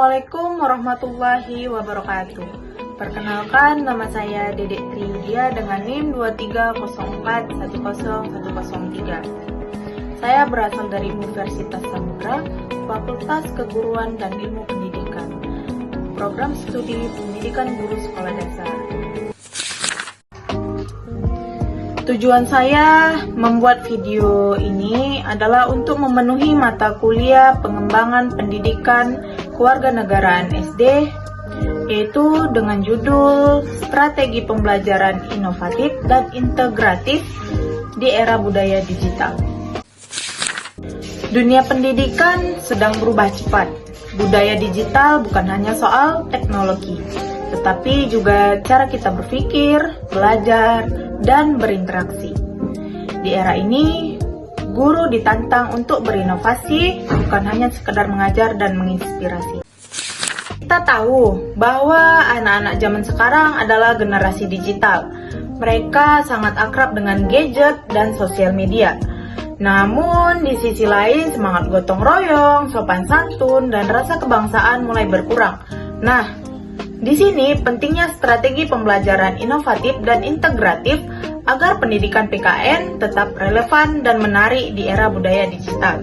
Assalamualaikum warahmatullahi wabarakatuh. Perkenalkan, nama saya Dedek Tridia dengan NIM 2304101003. Saya berasal dari Universitas Samudra, Fakultas Keguruan dan Ilmu Pendidikan, Program Studi Pendidikan Guru Sekolah Dasar. Tujuan saya membuat video ini adalah untuk memenuhi mata kuliah pengembangan pendidikan kewarganegaraan SD, yaitu dengan judul Strategi Pembelajaran Inovatif dan Integratif di Era Budaya Digital. Dunia pendidikan sedang berubah cepat. Budaya digital bukan hanya soal teknologi, tetapi juga cara kita berpikir, belajar, dan berinteraksi. Di era ini, guru ditantang untuk berinovasi, bukan hanya sekedar mengajar dan menginspirasi. Kita tahu bahwa anak-anak zaman sekarang adalah generasi digital. Mereka sangat akrab dengan gadget dan sosial media. Namun, di sisi lain, semangat gotong royong, sopan santun, dan rasa kebangsaan mulai berkurang. Nah, di sini pentingnya strategi pembelajaran inovatif dan integratif agar pendidikan PKN tetap relevan dan menarik di era budaya digital.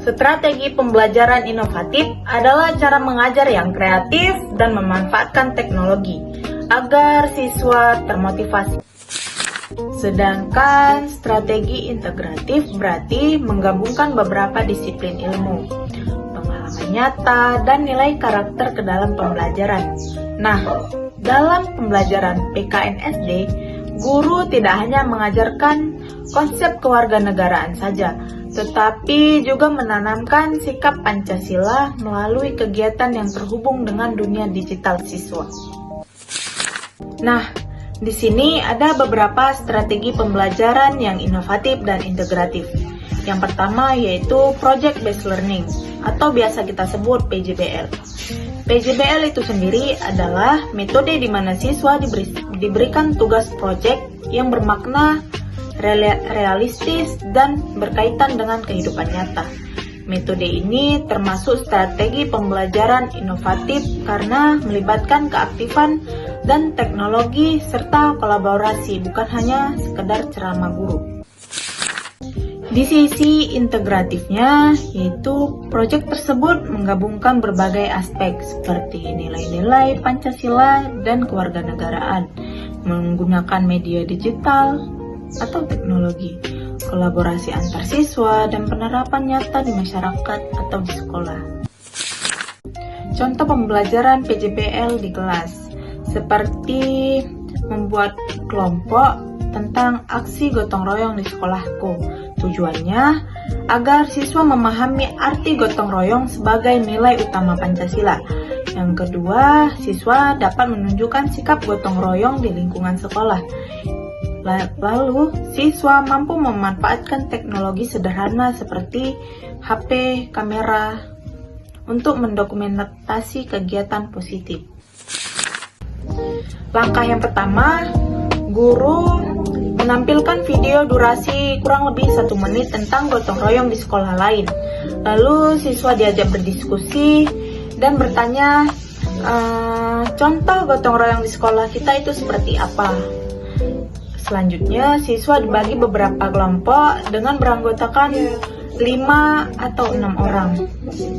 Strategi pembelajaran inovatif adalah cara mengajar yang kreatif dan memanfaatkan teknologi agar siswa termotivasi. Sedangkan strategi integratif berarti menggabungkan beberapa disiplin ilmu, pengalaman nyata, dan nilai karakter ke dalam pembelajaran. Nah, dalam pembelajaran PKN SD, guru tidak hanya mengajarkan konsep kewarganegaraan saja, tetapi juga menanamkan sikap Pancasila melalui kegiatan yang terhubung dengan dunia digital siswa. Nah, di sini ada beberapa strategi pembelajaran yang inovatif dan integratif. Yang pertama yaitu Project Based Learning atau biasa kita sebut PJBL. PJBL itu sendiri adalah metode di mana siswa diberikan tugas proyek yang bermakna realistis dan berkaitan dengan kehidupan nyata. Metode ini termasuk strategi pembelajaran inovatif karena melibatkan keaktifan dan teknologi serta kolaborasi, bukan hanya sekedar ceramah guru. Di sisi integratifnya, yaitu proyek tersebut menggabungkan berbagai aspek seperti nilai-nilai Pancasila dan kewarganegaraan, menggunakan media digital atau teknologi, kolaborasi antar siswa, dan penerapan nyata di masyarakat atau di sekolah. Contoh pembelajaran PJBL di kelas, seperti membuat kelompok tentang aksi gotong royong di sekolahku. Tujuannya agar siswa memahami arti gotong royong sebagai nilai utama Pancasila. Yang kedua, siswa dapat menunjukkan sikap gotong royong di lingkungan sekolah. Lalu, siswa mampu memanfaatkan teknologi sederhana seperti HP, kamera, untuk mendokumentasi kegiatan positif. Langkah yang pertama, guru menampilkan video durasi kurang lebih 1 menit tentang gotong royong di sekolah lain. Lalu siswa diajak berdiskusi dan bertanya, contoh gotong royong di sekolah kita itu seperti apa? Selanjutnya, siswa dibagi beberapa kelompok dengan beranggotakan 5 atau 6 orang.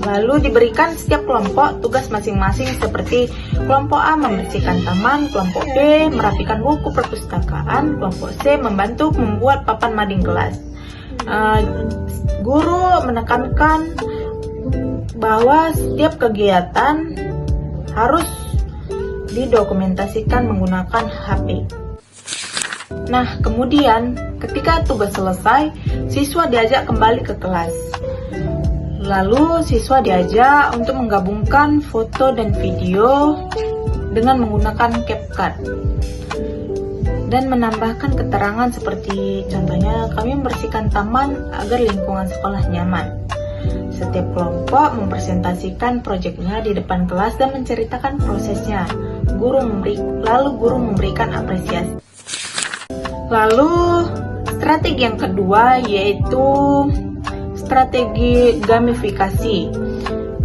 Lalu diberikan setiap kelompok tugas masing-masing seperti kelompok A membersihkan taman, kelompok B merapikan buku perpustakaan, kelompok C membantu membuat papan mading kelas. Guru menekankan bahwa setiap kegiatan harus didokumentasikan menggunakan HP. Nah, kemudian ketika tugas selesai, siswa diajak kembali ke kelas. Lalu siswa diajak untuk menggabungkan foto dan video dengan menggunakan CapCut dan menambahkan keterangan seperti contohnya kami membersihkan taman agar lingkungan sekolah nyaman. Setiap kelompok mempresentasikan proyeknya di depan kelas dan menceritakan prosesnya. Lalu guru memberikan apresiasi. Lalu strategi yang kedua yaitu strategi gamifikasi.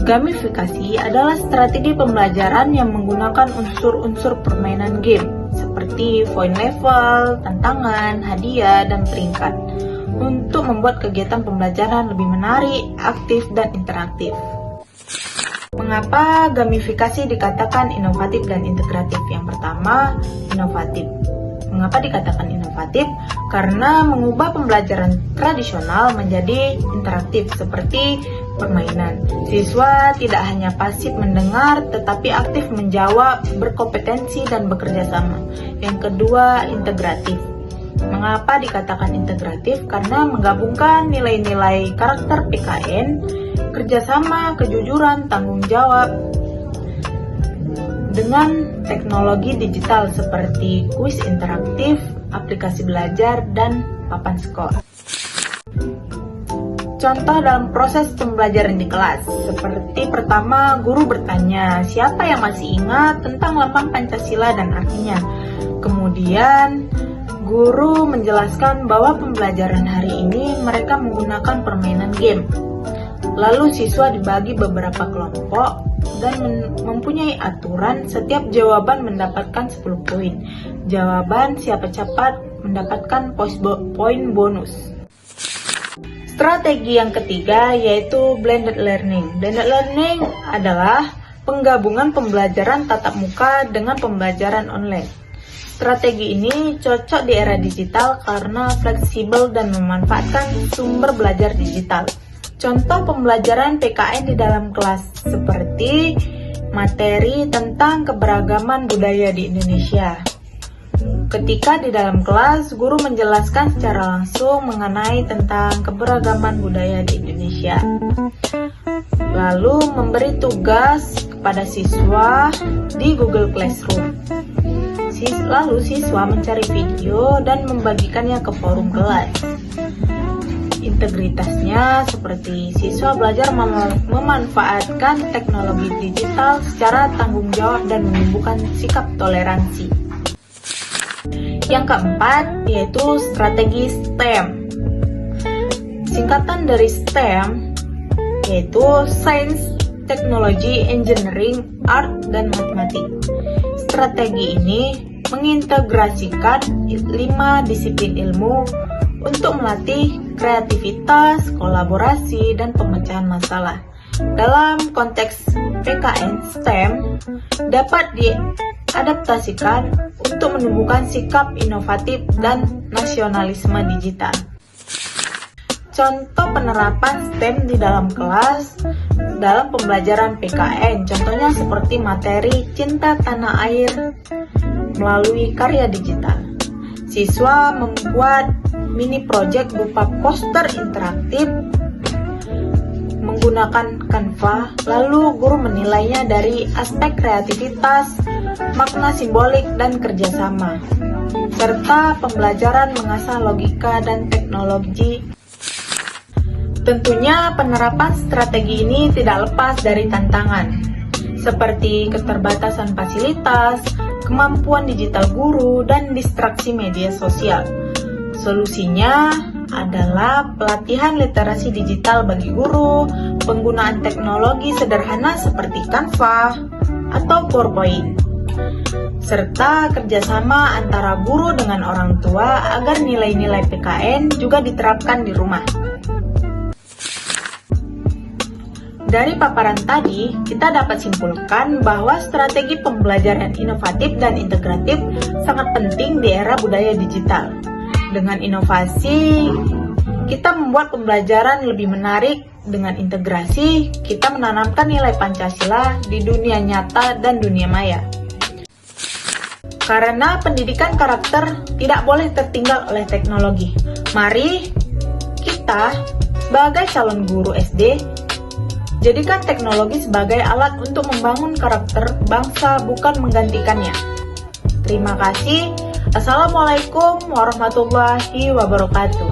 Gamifikasi adalah strategi pembelajaran yang menggunakan unsur-unsur permainan game seperti point level, tantangan, hadiah, dan peringkat untuk membuat kegiatan pembelajaran lebih menarik, aktif, dan interaktif. Mengapa gamifikasi dikatakan inovatif dan integratif? Yang pertama, inovatif. Mengapa dikatakan inovatif? Karena mengubah pembelajaran tradisional menjadi interaktif seperti permainan. Siswa tidak hanya pasif mendengar, tetapi aktif menjawab, berkompetensi, dan bekerja sama. Yang kedua, integratif. Mengapa dikatakan integratif? Karena menggabungkan nilai-nilai karakter PKN, kerjasama, kejujuran, tanggung jawab, dengan teknologi digital seperti kuis interaktif, aplikasi belajar, dan papan skor. Contoh dalam proses pembelajaran di kelas, seperti pertama, guru bertanya, siapa yang masih ingat tentang lambang Pancasila dan artinya? Kemudian, guru menjelaskan bahwa pembelajaran hari ini mereka menggunakan permainan game. Lalu siswa dibagi beberapa kelompok dan mempunyai aturan setiap jawaban mendapatkan 10 poin. Jawaban siapa cepat mendapatkan poin bonus. Strategi yang ketiga yaitu blended learning. Blended learning adalah penggabungan pembelajaran tatap muka dengan pembelajaran online. Strategi ini cocok di era digital karena fleksibel dan memanfaatkan sumber belajar digital. Contoh pembelajaran PKN di dalam kelas seperti materi tentang keberagaman budaya di Indonesia. Ketika di dalam kelas, guru menjelaskan secara langsung mengenai tentang keberagaman budaya di Indonesia. Lalu memberi tugas kepada siswa di Google Classroom. Lalu siswa mencari video dan membagikannya ke forum kelas. Integritasnya seperti siswa belajar memanfaatkan teknologi digital secara tanggung jawab dan menumbuhkan sikap toleransi. Yang keempat yaitu strategi STEM. Singkatan dari STEM yaitu Science, Technology, Engineering, Art, dan Matematik. Strategi ini mengintegrasikan 5 disiplin ilmu untuk melatih kreativitas, kolaborasi, dan pemecahan masalah. Dalam konteks PKN, STEM dapat diadaptasikan untuk menumbuhkan sikap inovatif dan nasionalisme digital. Contoh penerapan STEM di dalam kelas dalam pembelajaran PKN, contohnya seperti materi Cinta Tanah Air melalui karya digital. Siswa membuat mini project berupa poster interaktif menggunakan Canva, lalu guru menilainya dari aspek kreativitas, makna simbolik, dan kerjasama, serta pembelajaran mengasah logika dan teknologi. Tentunya penerapan strategi ini tidak lepas dari tantangan, seperti keterbatasan fasilitas, kemampuan digital guru, dan distraksi media sosial. Solusinya adalah pelatihan literasi digital bagi guru, penggunaan teknologi sederhana seperti Canva atau PowerPoint, serta kerjasama antara guru dengan orang tua agar nilai-nilai PKN juga diterapkan di rumah. Dari paparan tadi, kita dapat simpulkan bahwa strategi pembelajaran inovatif dan integratif sangat penting di era budaya digital. Dengan inovasi, kita membuat pembelajaran lebih menarik. Dengan integrasi, kita menanamkan nilai Pancasila di dunia nyata dan dunia maya. Karena pendidikan karakter tidak boleh tertinggal oleh teknologi. Mari kita sebagai calon guru SD jadikan teknologi sebagai alat untuk membangun karakter bangsa, bukan menggantikannya. Terima kasih. Assalamualaikum warahmatullahi wabarakatuh.